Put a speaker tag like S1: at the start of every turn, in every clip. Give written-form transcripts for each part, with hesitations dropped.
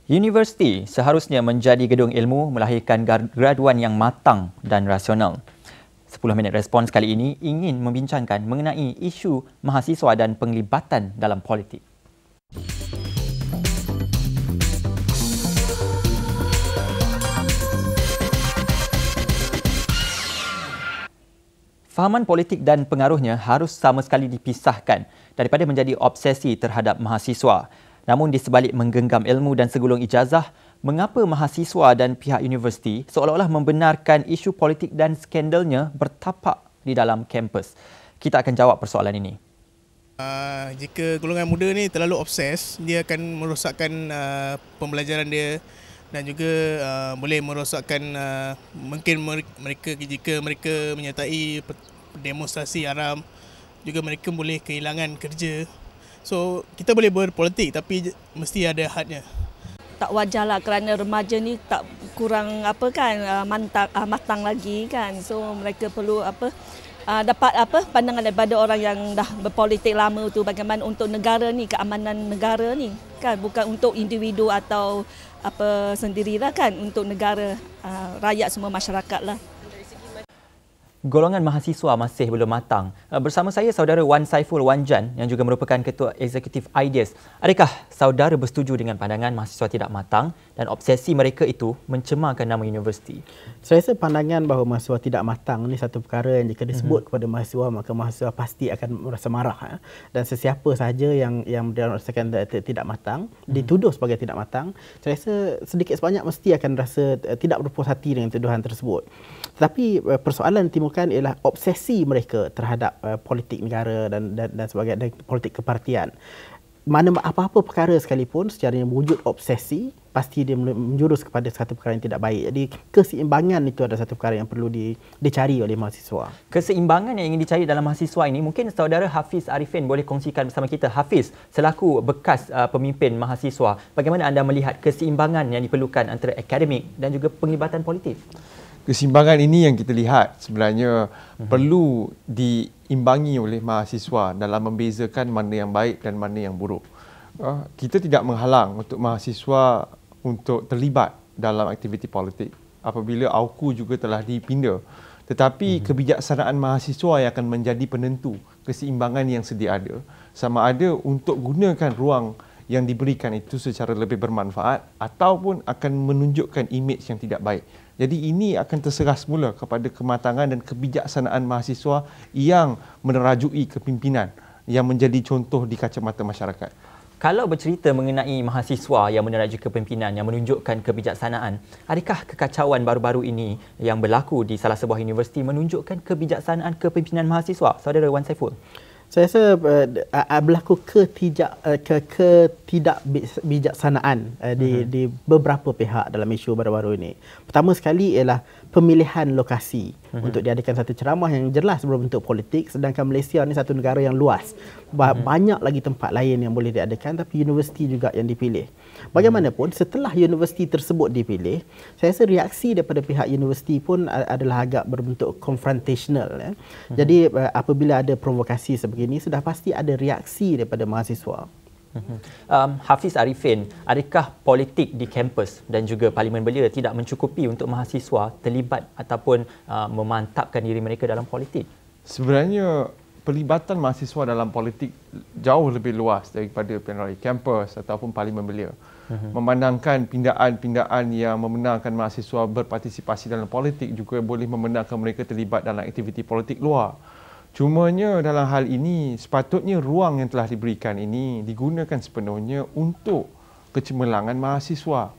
S1: Universiti seharusnya menjadi gedung ilmu melahirkan graduan yang matang dan rasional. 10 minit respons kali ini ingin membincangkan mengenai isu mahasiswa dan penglibatan dalam politik. Fahaman politik dan pengaruhnya harus sama sekali dipisahkan daripada menjadi obsesi terhadap mahasiswa. Namun di sebalik menggenggam ilmu dan segulung ijazah, mengapa mahasiswa dan pihak universiti seolah-olah membenarkan isu politik dan skandalnya bertapak di dalam kampus? Kita akan jawab persoalan ini.
S2: Jika golongan muda ni terlalu obses, dia akan merosakkan pembelajaran dia dan juga boleh merosakkan mungkin mereka jika mereka menyertai demonstrasi haram, juga mereka boleh kehilangan kerja. So kita boleh berpolitik tapi mesti ada hadnya.
S3: Tak wajarlah kerana remaja ni tak kurang matang lagi kan. So mereka perlu dapat pandangan daripada orang yang dah berpolitik lama tu, bagaimana untuk negara ni, keamanan negara ni kan, bukan untuk individu atau sendirilah kan, untuk negara, rakyat semua, masyarakat lah.
S1: Golongan mahasiswa masih belum matang. Bersama saya saudara Wan Saiful Wanjan yang juga merupakan Ketua Eksekutif IDEAS. Adakah saudara bersetuju dengan pandangan mahasiswa tidak matang dan obsesi mereka itu mencemarkan nama universiti?
S4: Saya rasa pandangan bahawa mahasiswa tidak matang ini satu perkara yang jika disebut kepada mahasiswa, maka mahasiswa pasti akan merasa marah. Dan sesiapa sahaja yang merasakan tidak matang, dituduh sebagai tidak matang, saya rasa sedikit sebanyak mesti akan rasa tidak berpuas hati dengan tuduhan tersebut. Tetapi persoalan timbulkan ialah obsesi mereka terhadap politik negara dan sebagainya, politik kepartian. Mana apa-apa perkara sekalipun secara wujud obsesi, pasti dia menjurus kepada satu perkara yang tidak baik. Jadi keseimbangan itu adalah satu perkara yang perlu dicari oleh mahasiswa.
S1: Keseimbangan yang ingin dicari dalam mahasiswa ini, mungkin saudara Hafiz Arifin boleh kongsikan bersama kita. Hafiz, selaku bekas pemimpin mahasiswa, bagaimana anda melihat keseimbangan yang diperlukan antara akademik dan juga penglibatan politik?
S5: Keseimbangan ini yang kita lihat sebenarnya perlu diimbangi oleh mahasiswa dalam membezakan mana yang baik dan mana yang buruk. Kita tidak menghalang untuk mahasiswa untuk terlibat dalam aktiviti politik apabila AUKU juga telah dipinda. Tetapi kebijaksanaan mahasiswa yang akan menjadi penentu keseimbangan yang sedia ada, sama ada untuk gunakan ruang yang diberikan itu secara lebih bermanfaat ataupun akan menunjukkan imej yang tidak baik. Jadi ini akan terserah semula kepada kematangan dan kebijaksanaan mahasiswa yang menerajui kepimpinan yang menjadi contoh di kacamata masyarakat.
S1: Kalau bercerita mengenai mahasiswa yang menerajui kepimpinan yang menunjukkan kebijaksanaan, adakah kekacauan baru-baru ini yang berlaku di salah sebuah universiti menunjukkan kebijaksanaan kepimpinan mahasiswa? Saudara Wan Saiful.
S4: Saya rasa berlaku ketidakbijaksanaan di beberapa pihak dalam isu baru-baru ini. Pertama sekali ialah pemilihan lokasi untuk diadakan satu ceramah yang jelas berbentuk politik, sedangkan Malaysia ni satu negara yang luas. Banyak lagi tempat lain yang boleh diadakan, tapi universiti juga yang dipilih. Bagaimanapun setelah universiti tersebut dipilih, saya rasa reaksi daripada pihak universiti pun adalah agak berbentuk confrontational. Jadi apabila ada provokasi sebegini, sudah pasti ada reaksi daripada mahasiswa.
S1: Hafiz Arifin, adakah politik di kampus dan juga Parlimen Belia tidak mencukupi untuk mahasiswa terlibat ataupun memantapkan diri mereka dalam politik?
S5: Sebenarnya pelibatan mahasiswa dalam politik jauh lebih luas daripada plenary kampus ataupun Parlimen Belia. Memandangkan pindaan-pindaan yang membenarkan mahasiswa berpartisipasi dalam politik juga boleh membenarkan mereka terlibat dalam aktiviti politik luar. Cumanya dalam hal ini sepatutnya ruang yang telah diberikan ini digunakan sepenuhnya untuk kecemerlangan mahasiswa.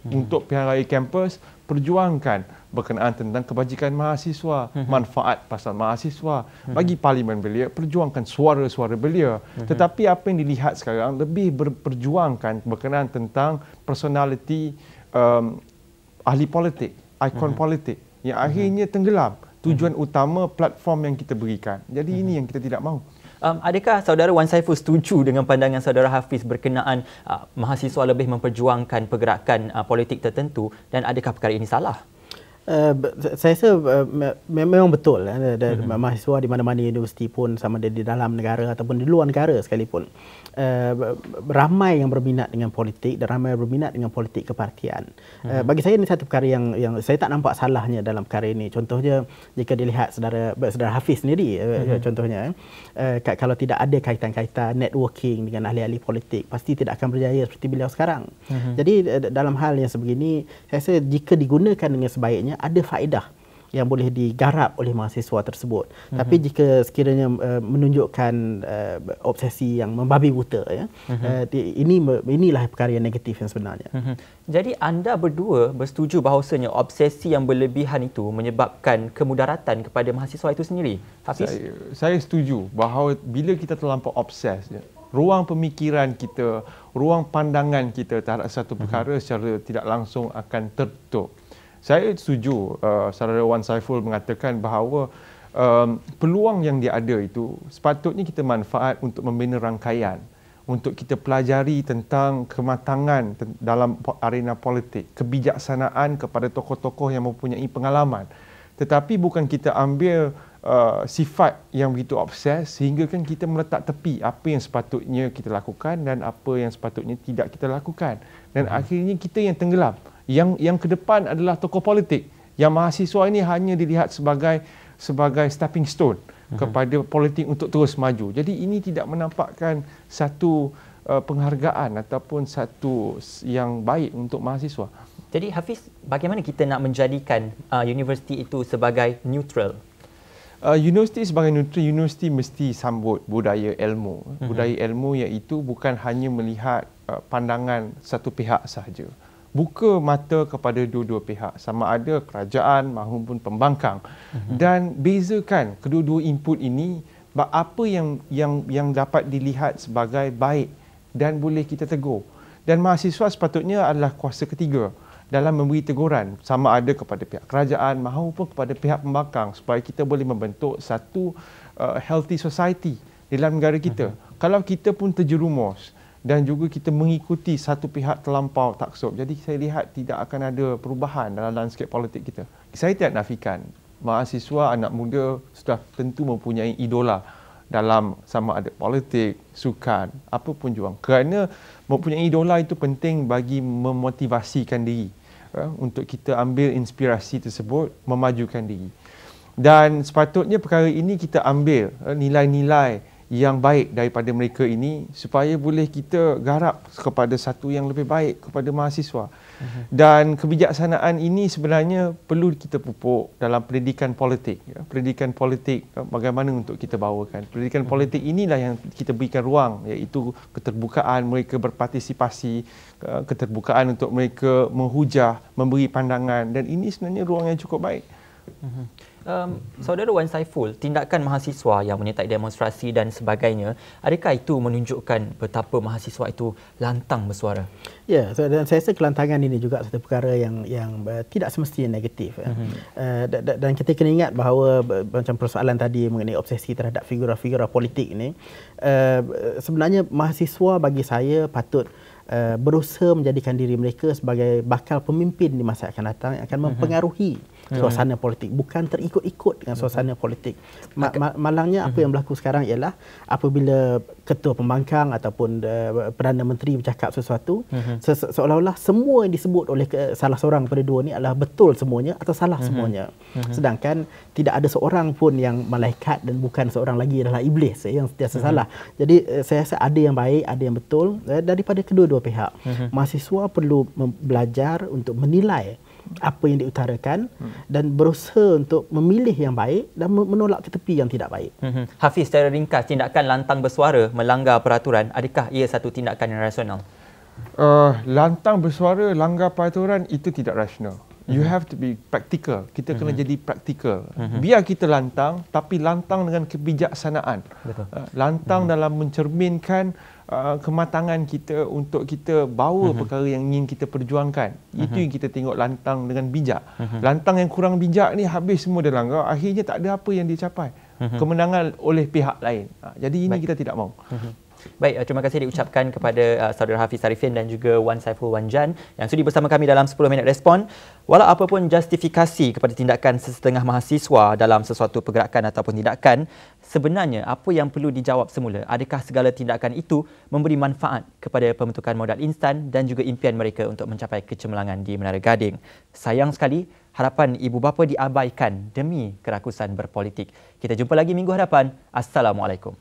S5: Untuk pihak raya kampus perjuangkan berkenaan tentang kebajikan mahasiswa, manfaat pasal mahasiswa. Bagi Parlimen Belia perjuangkan suara-suara belia. Tetapi apa yang dilihat sekarang lebih berperjuangkan berkenaan tentang personality ahli politik, ikon politik yang akhirnya tenggelam tujuan utama platform yang kita berikan. Jadi ini yang kita tidak mahu.
S1: Adakah saudara Wan Saiful setuju dengan pandangan saudara Hafiz berkenaan mahasiswa lebih memperjuangkan pergerakan politik tertentu, dan adakah perkara ini salah?
S4: Saya rasa memang betul mahasiswa di mana-mana universiti pun, sama ada di dalam negara ataupun di luar negara sekalipun, ramai yang berminat dengan politik dan ramai yang berminat dengan politik kepartian. Bagi saya ini satu perkara yang saya tak nampak salahnya dalam perkara ini. Contohnya jika dilihat saudara Hafiz sendiri, contohnya kalau tidak ada kaitan-kaitan networking dengan ahli-ahli politik, pasti tidak akan berjaya seperti beliau sekarang. Jadi dalam hal yang sebegini, saya rasa jika digunakan dengan sebaiknya, ada faedah yang boleh digarap oleh mahasiswa tersebut. Tapi jika sekiranya menunjukkan obsesi yang membabi buta, inilah perkara yang negatif yang sebenarnya.
S1: Jadi anda berdua bersetuju bahawasanya obsesi yang berlebihan itu menyebabkan kemudaratan kepada mahasiswa itu sendiri? Hafiz?
S5: Saya setuju bahawa bila kita terlampau obses, ruang pemikiran kita, ruang pandangan kita terhadap satu perkara secara tidak langsung akan tertutup. Saya setuju saudara Wan Saiful mengatakan bahawa peluang yang dia ada itu sepatutnya kita manfaat untuk membina rangkaian, untuk kita pelajari tentang kematangan dalam arena politik, kebijaksanaan kepada tokoh-tokoh yang mempunyai pengalaman. Tetapi bukan kita ambil sifat yang begitu obses sehingga kan kita meletak tepi apa yang sepatutnya kita lakukan dan apa yang sepatutnya tidak kita lakukan. Dan akhirnya kita yang tenggelam. Yang ke depan adalah tokoh politik. Yang mahasiswa ini hanya dilihat sebagai stepping stone kepada politik untuk terus maju. Jadi ini tidak menampakkan satu penghargaan ataupun satu yang baik untuk mahasiswa.
S1: Jadi Hafiz, bagaimana kita nak menjadikan universiti itu sebagai neutral?
S5: Universiti sebagai neutral, universiti mesti sambut budaya ilmu. Budaya ilmu iaitu bukan hanya melihat pandangan satu pihak sahaja. Buka mata kepada dua-dua pihak, sama ada kerajaan maupun pembangkang, dan bezakan kedua-dua input ini apa yang dapat dilihat sebagai baik dan boleh kita tegur. Dan mahasiswa sepatutnya adalah kuasa ketiga dalam memberi teguran, sama ada kepada pihak kerajaan maupun kepada pihak pembangkang, supaya kita boleh membentuk satu healthy society dalam negara kita. Kalau kita pun terjerumus dan juga kita mengikuti satu pihak terlampau taksub, jadi saya lihat tidak akan ada perubahan dalam landscape politik kita. Saya tidak nafikan mahasiswa, anak muda sudah tentu mempunyai idola dalam sama ada politik, sukan, apapun juang. Kerana mempunyai idola itu penting bagi memotivasikan diri untuk kita ambil inspirasi tersebut, memajukan diri. Dan sepatutnya perkara ini kita ambil nilai-nilai yang baik daripada mereka ini supaya boleh kita garap kepada satu yang lebih baik kepada mahasiswa. Dan kebijaksanaan ini sebenarnya perlu kita pupuk dalam pendidikan politik. Pendidikan politik bagaimana untuk kita bawakan. Pendidikan politik inilah yang kita berikan ruang, iaitu keterbukaan mereka berpartisipasi, keterbukaan untuk mereka menghujah, memberi pandangan, dan ini sebenarnya ruang yang cukup baik.
S1: Saudara Wan Saiful, tindakan mahasiswa yang menyertai demonstrasi dan sebagainya, adakah itu menunjukkan betapa mahasiswa itu lantang bersuara?
S4: Ya, dan saya rasa kelantangan ini juga satu perkara yang tidak semestinya negatif. Dan kita kena ingat bahawa macam persoalan tadi mengenai obsesi terhadap figura-figura politik ini, sebenarnya mahasiswa bagi saya patut berusaha menjadikan diri mereka sebagai bakal pemimpin di masa akan datang yang akan mempengaruhi suasana politik, bukan terikut-ikut dengan suasana politik. Malangnya apa yang berlaku sekarang ialah apabila ketua pembangkang ataupun Perdana Menteri bercakap sesuatu, seolah-olah semua yang disebut oleh salah seorang daripada dua ni adalah betul semuanya atau salah semuanya. Sedangkan tidak ada seorang pun yang malaikat dan bukan seorang lagi adalah iblis yang sentiasa salah. Jadi saya rasa ada yang baik, ada yang betul daripada kedua-dua pihak. Mahasiswa perlu belajar untuk menilai apa yang diutarakan dan berusaha untuk memilih yang baik dan menolak ke tepi yang tidak baik.
S1: Hafiz, secara ringkas, tindakan lantang bersuara melanggar peraturan, adakah ia satu tindakan yang rasional?
S5: Lantang bersuara, langgar peraturan, itu tidak rasional. You have to be practical. Kita kena jadi practical. Biar kita lantang, tapi lantang dengan kebijaksanaan. Lantang dalam mencerminkan kematangan kita untuk kita bawa perkara yang ingin kita perjuangkan. Itu yang kita tengok lantang dengan bijak. Lantang yang kurang bijak ni habis semua dia langgar, akhirnya tak ada apa yang dia capai. Kemenangan oleh pihak lain. Jadi ini kita tidak mahu.
S1: Baik, terima kasih diucapkan kepada Saudara Hafiz Arifin dan juga Wan Saiful Wan Jan yang sudi bersama kami dalam 10 minit respon. Walau apapun justifikasi kepada tindakan sesetengah mahasiswa dalam sesuatu pergerakan ataupun tindakan, sebenarnya apa yang perlu dijawab semula, adakah segala tindakan itu memberi manfaat kepada pembentukan modal instan dan juga impian mereka untuk mencapai kecemerlangan di Menara Gading? Sayang sekali, harapan ibu bapa diabaikan demi kerakusan berpolitik. Kita jumpa lagi minggu hadapan. Assalamualaikum.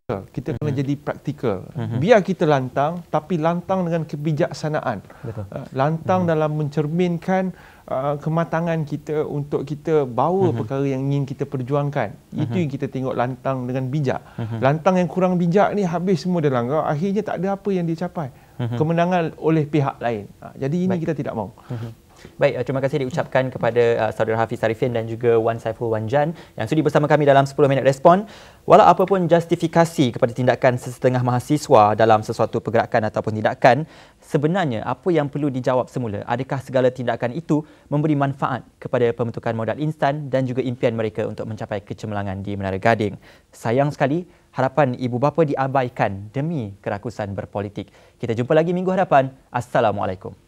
S5: Kita kena jadi praktikal. Biar kita lantang, tapi lantang dengan kebijaksanaan.
S1: Betul.
S5: Lantang dalam mencerminkan kematangan kita untuk kita bawa perkara yang ingin kita perjuangkan. Itu yang kita tengok lantang dengan bijak. Lantang yang kurang bijak ni habis semua dia langgar, akhirnya tak ada apa yang dicapai. Kemenangan oleh pihak lain. Jadi ini kita tidak mahu.
S1: Baik, terima kasih diucapkan kepada Saudara Hafiz Arifin dan juga Wan Saiful Wan Jan yang sudi bersama kami dalam 10 minit respon. Walau apapun justifikasi kepada tindakan sesetengah mahasiswa dalam sesuatu pergerakan ataupun tindakan, sebenarnya apa yang perlu dijawab semula, adakah segala tindakan itu memberi manfaat kepada pembentukan modal instan dan juga impian mereka untuk mencapai kecemerlangan di Menara Gading? Sayang sekali, harapan ibu bapa diabaikan demi kerakusan berpolitik. Kita jumpa lagi minggu hadapan. Assalamualaikum.